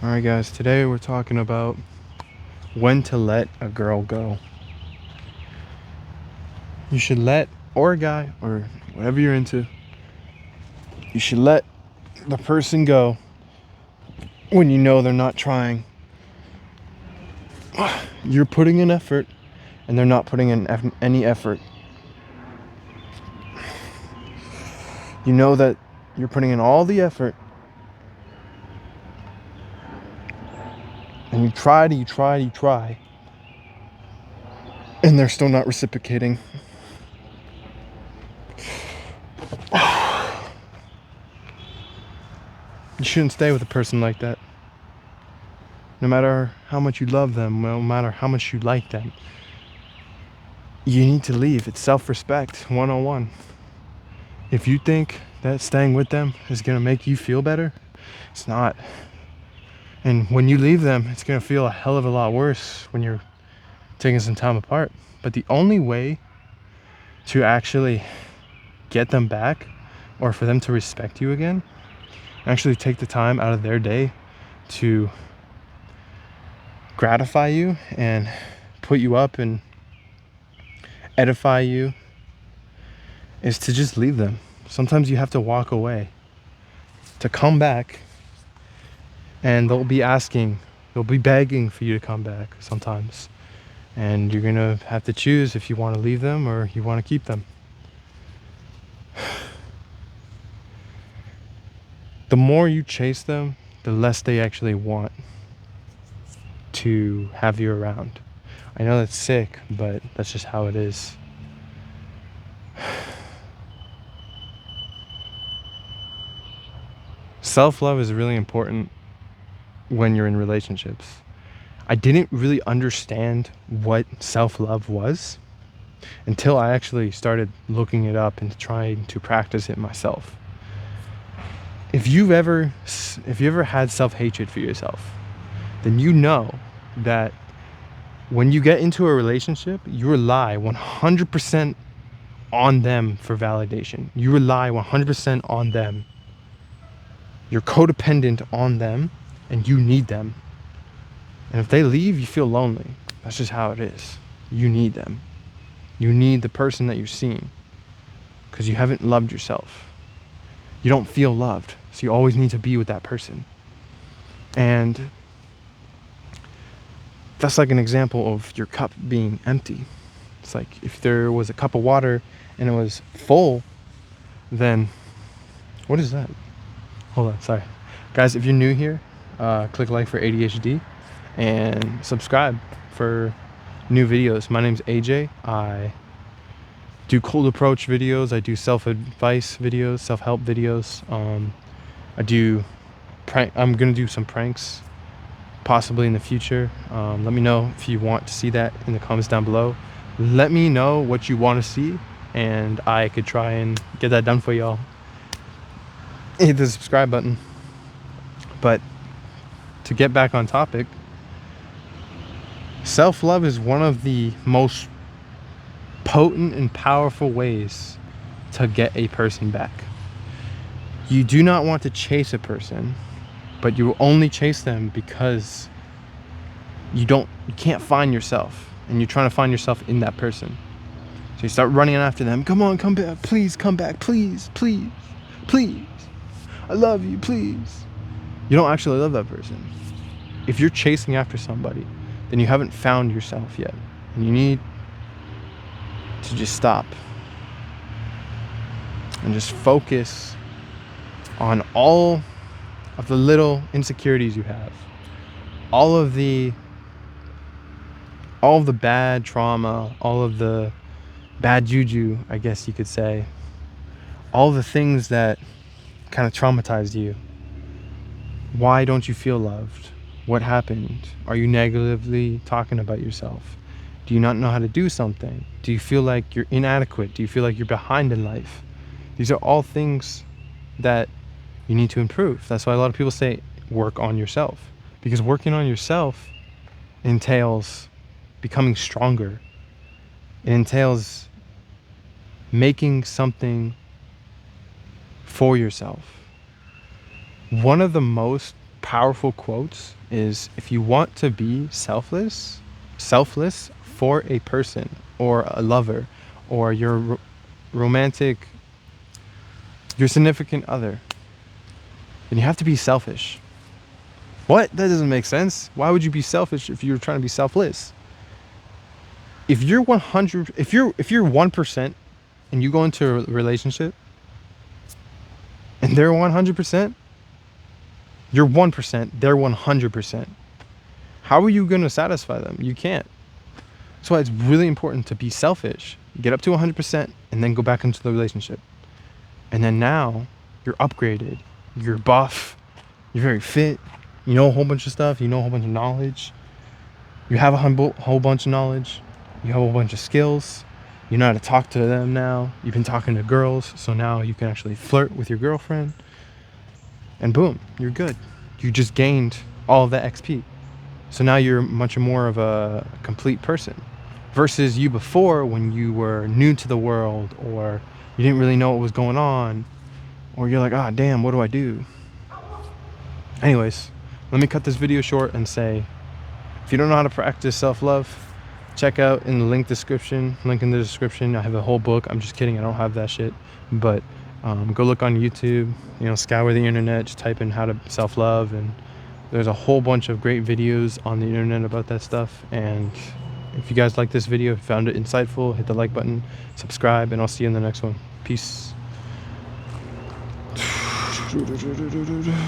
Alright guys, today we're talking about when to let a girl go. You should let, or a guy, or whatever you're into, you should let the person go when you know they're not trying. You're putting in effort and they're not putting in any effort. You know that you're putting in all the effort and you try, and they're still not reciprocating. You shouldn't stay with a person like that. No matter how much you love them, no matter how much you like them, you need to leave. It's self-respect 101. If you think that staying with them is going to make you feel better, it's not. And when you leave them, it's going to feel a hell of a lot worse when you're taking some time apart. But the only way to actually get them back, or for them to respect you again, actually take the time out of their day to gratify you and put you up and edify you, is to just leave them. Sometimes you have to walk away to come back, and they'll be begging for you to come back sometimes. And you're gonna have to choose if you want to leave them or you want to keep them. The more you chase them, the less they actually want to have you around. I know that's sick, but that's just how it is. Self-love is really important when you're in relationships. I didn't really understand what self-love was until I actually started looking it up and trying to practice it myself. If you've ever had self-hatred for yourself, then you know that when you get into a relationship, you rely 100% on them for validation. You rely 100% on them. You're codependent on them, and you need them. And if they leave, you feel lonely. That's just how it is. You need them. You need the person that you're seeing, because you haven't loved yourself. You don't feel loved, so you always need to be with that person. And that's like an example of your cup being empty. It's like if there was a cup of water and it was full, then what is that? Hold on, sorry. Guys, if you're new here, click like for ADHD and subscribe for new videos. My name's AJ. I do cold approach videos. I do self-advice videos, self-help videos. I'm gonna do some pranks possibly in the future. Let me know if you want to see that in the comments down below. Let me know what you want to see, and I could try and get that done for y'all. Hit the subscribe button. But to get back on topic, self-love is one of the most potent and powerful ways to get a person back. You do not want to chase a person, but you will only chase them because you can't find yourself, and you're trying to find yourself in that person. So you start running after them. Come on, come back, please come back, please, please, please. I love you, please. You don't actually love that person. If you're chasing after somebody, then you haven't found yourself yet, and you need to just stop and just focus on all of the little insecurities you have, all of the bad trauma, all of the bad juju, I guess you could say, all the things that kind of traumatized you. Why don't you feel loved? What happened? Are you negatively talking about yourself? Do you not know how to do something? Do you feel like you're inadequate? Do you feel like you're behind in life? These are all things that you need to improve. That's why a lot of people say work on yourself, because working on yourself entails becoming stronger. It entails making something for yourself. One of the most powerful quotes is, if you want to be selfless for a person or a lover or your romantic, your significant other, then you have to be selfish. What? That doesn't make sense. Why would you be selfish if you're trying to be selfless? If you're 100, if you're 1% and you go into a relationship and they're 100%, you're 1%, they're 100%. How are you going to satisfy them? You can't. That's why it's really important to be selfish. Get up to 100% and then go back into the relationship. And then now you're upgraded. You're buff. You're very fit. You know a whole bunch of stuff. You know a whole bunch of knowledge. You have a whole bunch of knowledge. You have a whole bunch of skills. You know how to talk to them now. You've been talking to girls, so now you can actually flirt with your girlfriend. And boom, you're good. You just gained all of that XP. So now you're much more of a complete person. Versus you before, when you were new to the world, or you didn't really know what was going on, or you're like, ah, damn, what do I do? Anyways, let me cut this video short and say, if you don't know how to practice self-love, check out in the link in the description. I have a whole book. I'm just kidding, I don't have that shit. But go look on YouTube, scour the internet, just type in how to self-love, and there's a whole bunch of great videos on the internet about that stuff. And if you guys like this video, found it insightful, hit the like button, subscribe, and I'll see you in the next one. Peace.